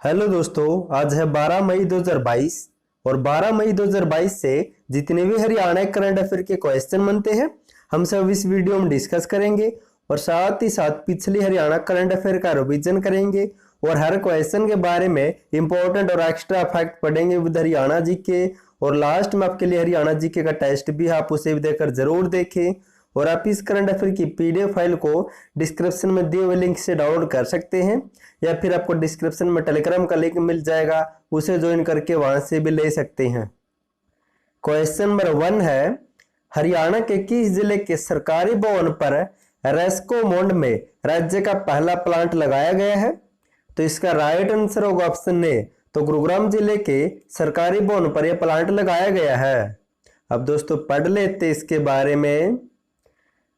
Hello दोस्तों, आज है 12 मई 2022 और 12 मई 2022 से जितने भी हरियाणा करंट अफेयर के क्वेश्चन बनते हैं हम सब इस वीडियो में डिस्कस करेंगे और साथ ही साथ पिछली हरियाणा करंट अफेयर का रिवीजन करेंगे और हर क्वेश्चन के बारे में इंपॉर्टेंट और एक्स्ट्रा फैक्ट पढ़ेंगे विद हरियाणा जीके। और लास्ट में आपके लिए हरियाणा जीके का टेस्ट भी है, आप उसे भी देखकर जरूर देखें। और आप इस करंट अफेयर की पीडीएफ फाइल को डिस्क्रिप्शन में दिए हुए लिंक से डाउनलोड कर सकते हैं या फिर आपको डिस्क्रिप्शन में टेलीग्राम का लिंक मिल जाएगा, उसे ज्वाइन करके वहां से भी ले सकते हैं। क्वेश्चन नंबर 1 है, हरियाणा के किस जिले के सरकारी भवन पर रेस्को मोड में राज्य का पहला प्लांट लगाया गया है? तो इसका राइट आंसर होगा ऑप्शन ए, तो गुरुग्राम जिले के सरकारी भवन पर यह प्लांट लगाया गया है। अब दोस्तों पढ़ लेते इसके बारे में।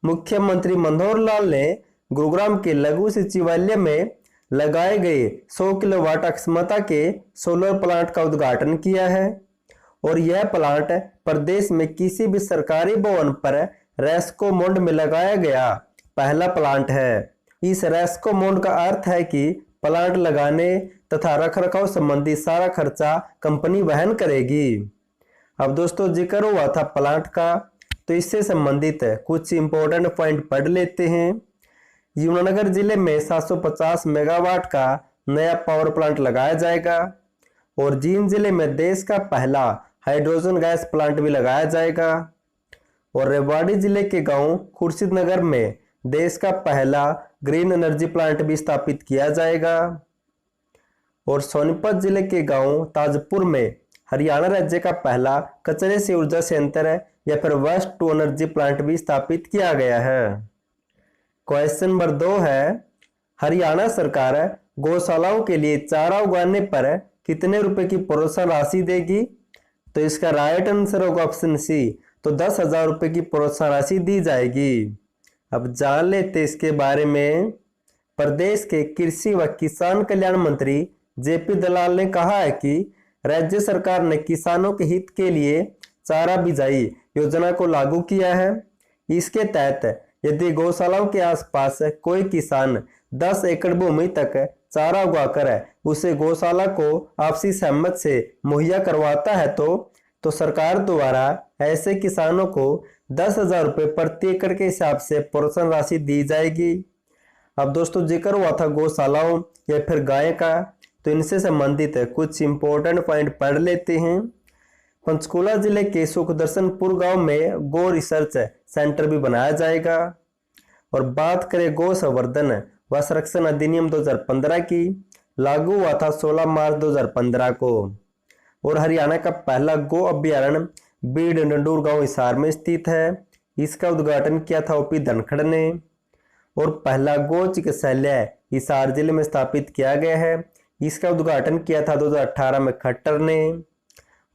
मुख्यमंत्री मनोहर लाल ने गुरुग्राम के लघु सचिवालय में लगाए गए 100 किलोवाट क्षमता के सोलर प्लांट का उद्घाटन किया है और यह प्लांट प्रदेश में किसी भी सरकारी भवन पर रेस्को मोड में लगाया गया पहला प्लांट है। इस रेस्को मोड का अर्थ है कि प्लांट लगाने तथा रखरखाव संबंधी सारा खर्चा कंपनी वहन करेगी। अब दोस्तों जिक्र हुआ था प्लांट का, तो इससे संबंधित कुछ इंपॉर्टेंट पॉइंट पढ़ लेते हैं। यमुनानगर जिले में 750 मेगावाट का नया पावर प्लांट लगाया जाएगा और जींद जिले में देश का पहला हाइड्रोजन गैस प्लांट भी लगाया जाएगा और रेवाड़ी जिले के गांव खुर्शीद नगर में देश का पहला ग्रीन एनर्जी प्लांट भी स्थापित किया जाएगा और सोनीपत जिले के गांव ताजपुर में हरियाणा राज्य का पहला कचरे से ऊर्जा संयंत्र या फिर वेस्ट टू एनर्जी प्लांट भी स्थापित किया गया है। क्वेश्चन नंबर 2 है, हरियाणा सरकार गौशालाओं के लिए चारा उगाने पर कितने रुपए की प्रोत्साहन राशि देगी? तो इसका राइट आंसर होगा ऑप्शन सी, तो 10,000 रुपए की प्रोत्साहन राशि दी जाएगी। अब जान लेते इसके बारे में। प्रदेश के कृषि व किसान कल्याण मंत्री जेपी दलाल ने कहा है कि राज्य सरकार ने किसानों के हित के लिए चारा बिजाई योजना को लागू किया है। इसके तहत यदि गौशालाओं के आसपास कोई किसान 10 एकड़ भूमि तक चारा उगाकर उसे गौशाला को आपसी सहमत से मुहैया करवाता है तो सरकार द्वारा ऐसे किसानों को 10,000 रुपये प्रति एकड़ के हिसाब से प्रोत्साहन राशि दी जाएगी। अब दोस्तों जिक्र हुआ था गौशालाओं या फिर गाय का, तो इनसे संबंधित कुछ इंपॉर्टेंट पॉइंट पढ़ लेते हैं। पंचकुला जिले के सुखदर्शनपुर गांव में गौ रिसर्च सेंटर भी बनाया जाएगा और बात करें गौ संवर्धन व संरक्षण अधिनियम 2015 की, लागू हुआ था 16 मार्च 2015 को और हरियाणा का पहला गौ अभ्यारण्य बीड डंडूर गांव हिसार में स्थित है। इसका उद्घाटन किया था ओपी धनखड़ ने और पहला गौ चिकित्सालय हिसार जिले में स्थापित किया गया है। इसका उद्घाटन किया था 2018 में खट्टर ने।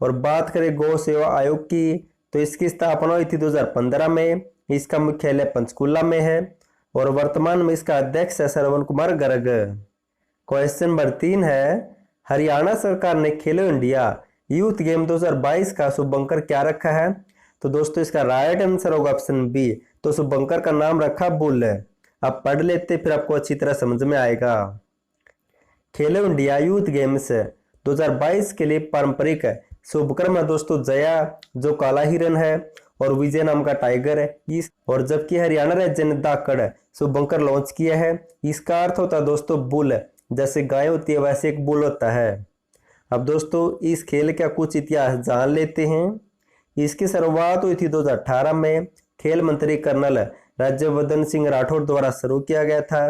और बात करें गौ सेवा आयोग की, तो इसकी स्थापना हुई थी 2015 में। इसका मुख्यालय पंचकुला में है और वर्तमान में इसका अध्यक्ष है श्रवण कुमार गर्ग। क्वेश्चन नंबर 3 है, हरियाणा सरकार ने खेलो इंडिया यूथ गेम 2022 का शुभंकर क्या रखा है? तो दोस्तों इसका राइट आंसर होगा ऑप्शन बी, तो शुभंकर का नाम रखा बुल। आप पढ़ लेते फिर आपको अच्छी तरह समझ में आएगा। खेलो इंडिया यूथ गेम्स 2022 के लिए पारंपरिक शुभकर्म है दोस्तों जया जो काला हिरन है और विजय नाम का टाइगर है इस, और जबकि हरियाणा राज्य ने दाकड़ शुभंकर लॉन्च किया है। इसका अर्थ होता है दोस्तों बुल, जैसे गाय होती है वैसे एक बुल होता है। अब दोस्तों इस खेल का कुछ इतिहास जान लेते हैं। इसकी शुरुआत हुई थी 2018 में, खेल मंत्री कर्नल राज्यवर्धन सिंह राठौर द्वारा शुरू किया गया था।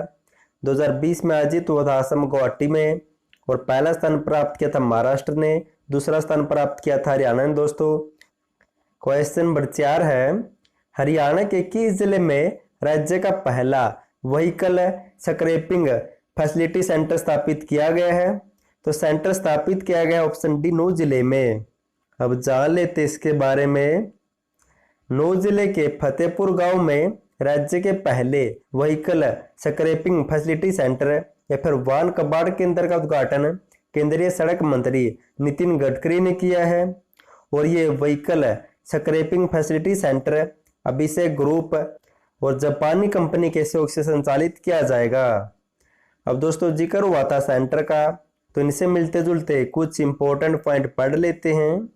2020 में आयोजित हुआ था असम गुवाहाटी में और पहला स्थान प्राप्त किया था महाराष्ट्र ने, दूसरा स्थान प्राप्त किया था हरियाणा ने दोस्तों। क्वेश्चन नंबर 4 है, हरियाणा के किस जिले में राज्य का पहला व्हीकल स्क्रैपिंग फैसिलिटी सेंटर स्थापित किया गया है? तो सेंटर स्थापित किया गया ऑप्शन डी नौ जिले में। अब जान लेते इसके बारे में। नौ जिले के फतेहपुर गांव में राज्य के पहले व्हीकल स्क्रैपिंग फैसिलिटी सेंटर या फिर वाहन कबाड़ केंद्र का उद्घाटन केंद्रीय सड़क मंत्री नितिन गडकरी ने किया है और ये व्हीकल स्क्रैपिंग फैसिलिटी सेंटर अभिषेक ग्रुप और जापानी कंपनी के सहयोग से संचालित किया जाएगा। अब दोस्तों जिक्र हुआ था सेंटर का, तो इनसे मिलते जुलते कुछ इंपॉर्टेंट पॉइंट पढ़ लेते हैं।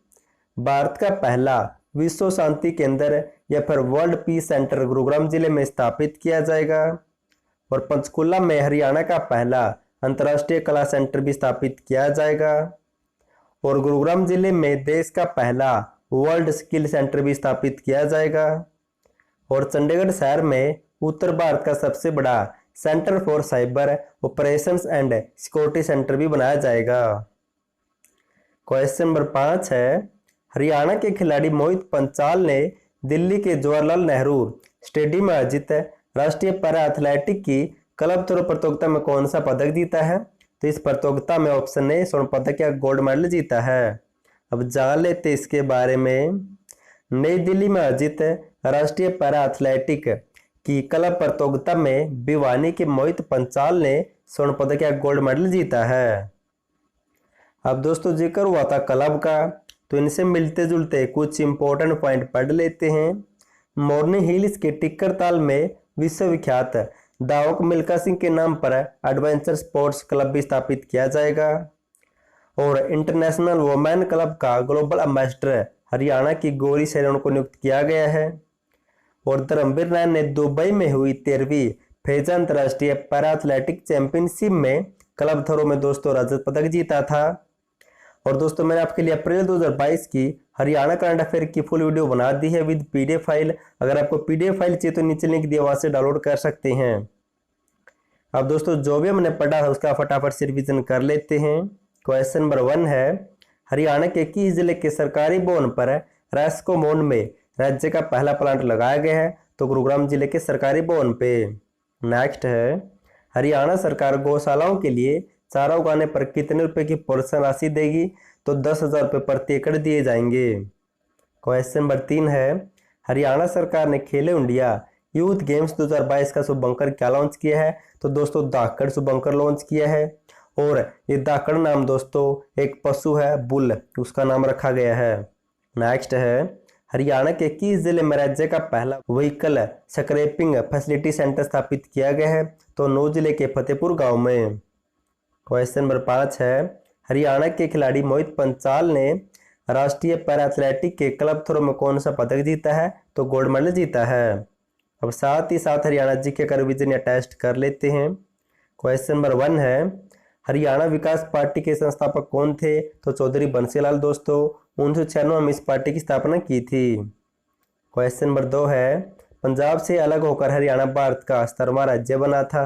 भारत का पहला विश्व शांति केंद्र या फिर वर्ल्ड पीस सेंटर गुरुग्राम जिले में स्थापित किया जाएगा। और पंचकुला में हरियाणा का पहला अंतर्राष्ट्रीय कला सेंटर भी स्थापित किया जाएगा। और गुरुग्राम जिले में देश का पहला वर्ल्ड स्किल सेंटर भी स्थापित किया जाएगा। और चंडीगढ़ शहर में उत्तर भारत का सबसे बड़ा centre for cyber operations and security centre भी बनाया जाएगा। क्वेश्चन नंबर 5 है, हरियाणा के खिलाड़ी मोहित पंचाल ने दिल्ली के जवाहरलाल नेहरू स्टेडियम में आयोजित राष्ट्रीय पैरा एथलेटिक की क्लब थ्रो प्रतियोगिता में कौन सा पदक जीता है? तो इस प्रतियोगिता में ऑप्शन ए स्वर्ण पदक या गोल्ड मेडल जीता है। अब जान लेते इसके बारे में। नई दिल्ली में आयोजित राष्ट्रीय पैरा एथलेटिक की क्लब प्रतियोगिता में भिवानी के मोहित पंचाल ने स्वर्ण पदक या गोल्ड मेडल जीता है। अब दोस्तों जिक्र हुआ था क्लब का, तो इनसे मिलते जुलते कुछ इंपॉर्टेंट पॉइंट पढ़ लेते हैं। मोरनी हिल्स के टिक्कर ताल में विश्वविख्यात दावक मिल्खा सिंह के नाम पर एडवेंचर स्पोर्ट्स क्लब भी स्थापित किया जाएगा। और इंटरनेशनल वुमेन क्लब का ग्लोबल एम्बेसडर हरियाणा की गौरी शरण को नियुक्त किया गया है। और धर्मवीर नायन ने दुबई में हुई 13वीं फेजा अंतर्राष्ट्रीय पैरा एथलेटिक चैंपियनशिप में क्लब थ्रो में दोस्तों रजत पदक जीता था। और दोस्तों मैंने आपके लिए अप्रैल 2022 की हरियाणा करंट अफेयर की फुल वीडियो बना दी है विद पीडीएफ फाइल। अगर आपको पीडीएफ फाइल चाहिए तो नीचे लिंक दिया वहां से डाउनलोड कर सकते हैं। अब दोस्तों जो भी हमने पढ़ा है उसका फटाफट से रिवीजन कर लेते हैं। क्वेश्चन नंबर 1 है, हरियाणा के किस जिले के सरकारी भवन पर रेस्को मोड में राज्य का पहला प्लांट लगाया गया है? तो गुरुग्राम जिले के सरकारी भवन पे। नेक्स्ट है, हरियाणा सरकार गौशालाओं के लिए चारा उगाने पर कितने रुपए की प्रोत्साहन राशि देगी? तो 10,000 रुपये प्रति एकड़ दिए जाएंगे। क्वेश्चन नंबर 3 है, हरियाणा सरकार ने खेलो इंडिया यूथ गेम्स 2022 का शुभंकर क्या लॉन्च किया है? तो दोस्तों धाकड़ शुभंकर लॉन्च किया है। और ये धाकड़ नाम दोस्तों एक पशु है बुल, उसका नाम रखा गया है। नेक्स्ट है, हरियाणा के किस जिले में राज्य का पहला व्हीकल स्क्रैपिंग फैसिलिटी सेंटर स्थापित किया गया है? तो नौ जिले के फतेहपुर गांव में। क्वेश्चन नंबर 5 है, हरियाणा के खिलाड़ी मोहित पंचाल ने राष्ट्रीय पैरा एथलेटिक के क्लब थ्रो में कौन सा पदक जीता है? तो गोल्ड मेडल जीता है। अब साथ ही साथ हरियाणा जी के रिवीजन या टेस्ट कर लेते हैं। क्वेश्चन नंबर 1 है, हरियाणा विकास पार्टी के संस्थापक कौन थे? तो चौधरी बंसीलाल दोस्तों 1996 में इस पार्टी की स्थापना की थी। क्वेश्चन नंबर 2 है, पंजाब से अलग होकर हरियाणा भारत का 17वां राज्य बना था।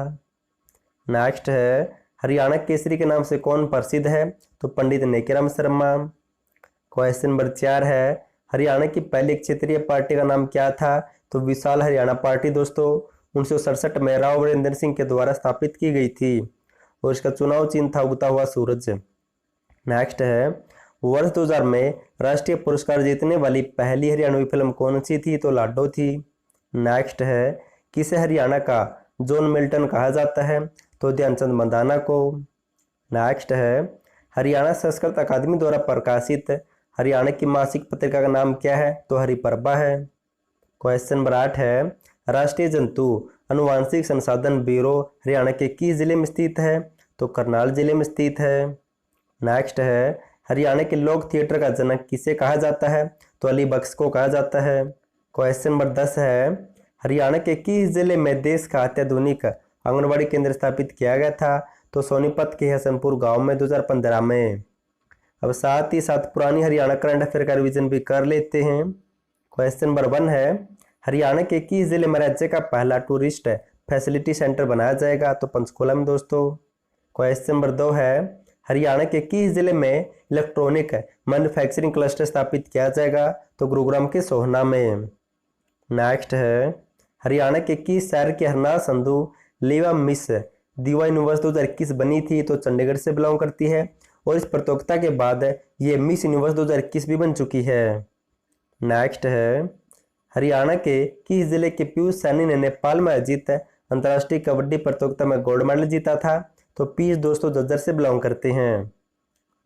नेक्स्ट है, हरियाणा केसरी के नाम से कौन प्रसिद्ध है? तो पंडित नेकीराम शर्मा। क्वेश्चन नंबर 4 है, हरियाणा की पहली क्षेत्रीय पार्टी का नाम क्या था? तो विशाल हरियाणा पार्टी दोस्तों 1967 में राव वीरेंद्र सिंह के द्वारा स्थापित की गई थी। और इसका चुनाव चिन्ह था उगता हुआ सूरज। नेक्स्ट है, वर्ष 2000 में राष्ट्रीय पुरस्कार जीतने वाली पहली हरियाणवी फिल्म कौन सी थी? तो लाडो थी। नेक्स्ट है, किसे हरियाणा का जॉन मिल्टन कहा जाता है? तो ध्यानचंद मंदाना को। नेक्स्ट है, हरियाणा संस्कृत अकादमी द्वारा प्रकाशित हरियाणा की मासिक पत्रिका का नाम क्या है? तो हरिप्रभा है। क्वेश्चन नंबर 8 है, राष्ट्रीय जंतु अनुवांशिक संसाधन ब्यूरो हरियाणा के किस जिले में स्थित है? तो करनाल जिले में स्थित है। नेक्स्ट है, हरियाणा के लोक थिएटर का जनक किसे कहा जाता है? तो अली बख्श को कहा जाता है। क्वेश्चन नंबर 10 है, हरियाणा के किस जिले में देश का अत्याधुनिक आंगनबाड़ी केंद्र स्थापित किया गया था? तो सोनीपत के हसनपुर गांव में 2015 में। अब साथ ही साथ पुरानी हरियाणा करंट अफेयर का रिवीजन भी कर लेते हैं। क्वेश्चन नंबर 1 है, हरियाणा के किस जिले में राज्य का पहला टूरिस्ट फैसिलिटी सेंटर बनाया जाएगा? तो पंचकुला में दोस्तों। क्वेश्चन नंबर 2 है, हरियाणा के किस जिले में इलेक्ट्रॉनिक मैन्युफैक्चरिंग क्लस्टर स्थापित किया जाएगा? तो गुरुग्राम के सोहना में। नेक्स्ट है, हरियाणा के किस शहर के हरनाथ संधू लीवा मिस दीवा यूनिवर्स 2021 बनी थी? तो चंडीगढ़ से बिलोंग करती है। और इस प्रतियोगिता के बाद ये मिस यूनिवर्स 2021 भी बन चुकी है। नेक्स्ट है, हरियाणा के किस जिले के पीयूष सैनी ने नेपाल में आयोजित अंतर्राष्ट्रीय कबड्डी प्रतियोगिता में गोल्ड मेडल जीता था? तो पीयूष दोस्तों झज्जर से बिलोंग करते हैं।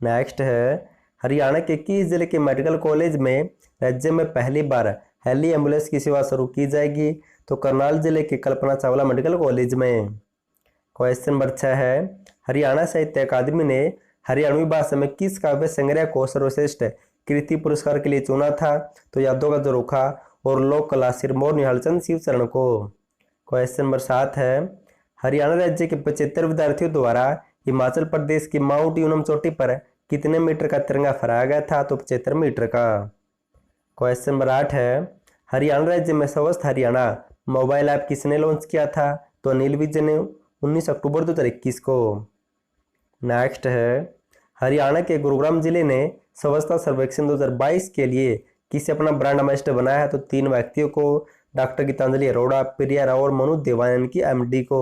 नेक्स्ट है, हरियाणा के किस जिले के मेडिकल कॉलेज में राज्य में पहली बार हेली एम्बुलेंस की सेवा शुरू की जाएगी? तो करनाल जिले के कल्पना चावला मेडिकल कॉलेज में। क्वेश्चन नंबर 6 है, हरियाणा साहित्य अकादमी ने हरियाणवी भाषा में किस काव्य संग्रह को सर्वश्रेष्ठ कृति पुरस्कार के लिए चुना था? तो यादों का झरोखा और लोक कला सिरमौर निहालचंद शिवचरण को। क्वेश्चन नंबर 7 है, हरियाणा राज्य के 75 विद्यार्थियों द्वारा हिमाचल प्रदेश की माउंट यूनम चोटी पर कितने मीटर का तिरंगा फहराया गया था? तो 75 मीटर का। क्वेश्चन नंबर 8 है, हरियाणा राज्य में स्वस्थ हरियाणा मोबाइल ऐप किसने लॉन्च किया था? तो अनिल विज ने 19 अक्टूबर 2021 को। नेक्स्ट है, हरियाणा के गुरुग्राम जिले ने स्वच्छता सर्वेक्षण 2022 के लिए किसे अपना ब्रांड एम्बेसडर बनाया है? तो 3 व्यक्तियों को, डॉक्टर गीतांजलि अरोड़ा, प्रिया राव और मनोज देवानंद की एमडी को।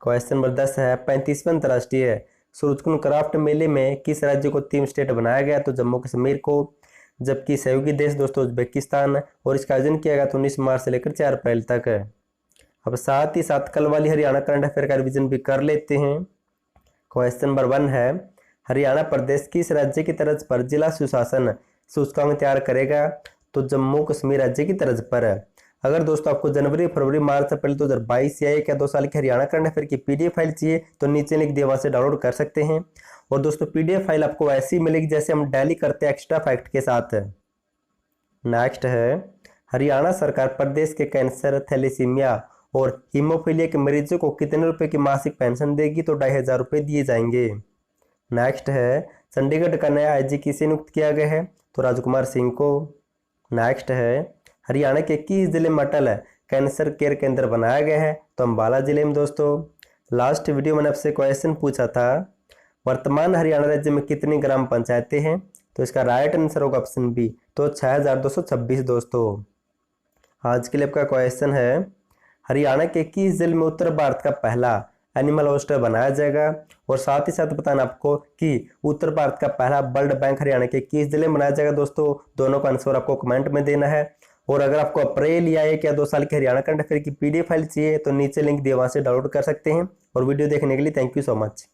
क्वेश्चन नंबर 10 है, 35वें अंतर्राष्ट्रीय सूरजकुंड क्राफ्ट मेले में किस राज्य को थीम स्टेट बनाया गया? तो जम्मू कश्मीर को। जबकि सहयोगी देश दोस्तों उज्बेकिस्तान, और इसका आयोजन किया गया 19 मार्च से लेकर 4 अप्रैल तक। अब साथ ही साथ कल वाली हरियाणा करंट अफेयर का रिवीजन भी कर लेते हैं। क्वेश्चन नंबर 1 है, हरियाणा प्रदेश किस राज्य की तर्ज पर जिला सुशासन सूचकांक तैयार करेगा? तो जम्मू कश्मीर राज्य की तर्ज पर। अगर दोस्तों आपको जनवरी, फरवरी, मार्च, अप्रैल 2022 या 1 या 2 साल की हरियाणा करंट अफेयर की पीडीएफ फाइल चाहिए तो नीचे लिंक दिया वहां से डाउनलोड कर सकते हैं। और दोस्तों पीडीएफ फाइल आपको ऐसी मिलेगी जैसे हम डेली करते हैं, एक्स्ट्रा फैक्ट के साथ। नेक्स्ट है, हरियाणा सरकार प्रदेश के कैंसर, थैलेसीमिया और हीमोफीलिया के मरीजों को कितने रुपए की मासिक पेंशन देगी? तो 2500 रुपये दिए जाएंगे। नेक्स्ट है, चंडीगढ़ का नया आईजी किसे नियुक्त किया गया है? तो राजकुमार सिंह को। नेक्स्ट है, हरियाणा के किस जिले में अटल कैंसर केयर केंद्र बनाया गया है? तो अम्बाला जिले में दोस्तों। लास्ट वीडियो मैंने आपसे क्वेश्चन पूछा था, वर्तमान हरियाणा राज्य में कितनी ग्राम पंचायतें हैं? तो इसका राइट आंसर होगा ऑप्शन बी, तो 6226 दोस्तों। आज के लिए आपका क्वेश्चन है, हरियाणा के किस जिले में उत्तर भारत का पहला एनिमल हॉस्टल बनाया जाएगा? और साथ ही साथ बताना आपको कि उत्तर भारत का पहला ब्लड बैंक हरियाणा के किस जिले में बनाया जाएगा दोस्तों। दोनों का आंसर आपको कमेंट में देना है। और अगर आपको अप्रैल या 1 या 2 साल की हरियाणा करंट अफेयर की पीडीएफ फाइल चाहिए तो नीचे लिंक दिया वहां से डाउनलोड कर सकते हैं। और वीडियो देखने के लिए थैंक यू सो मच।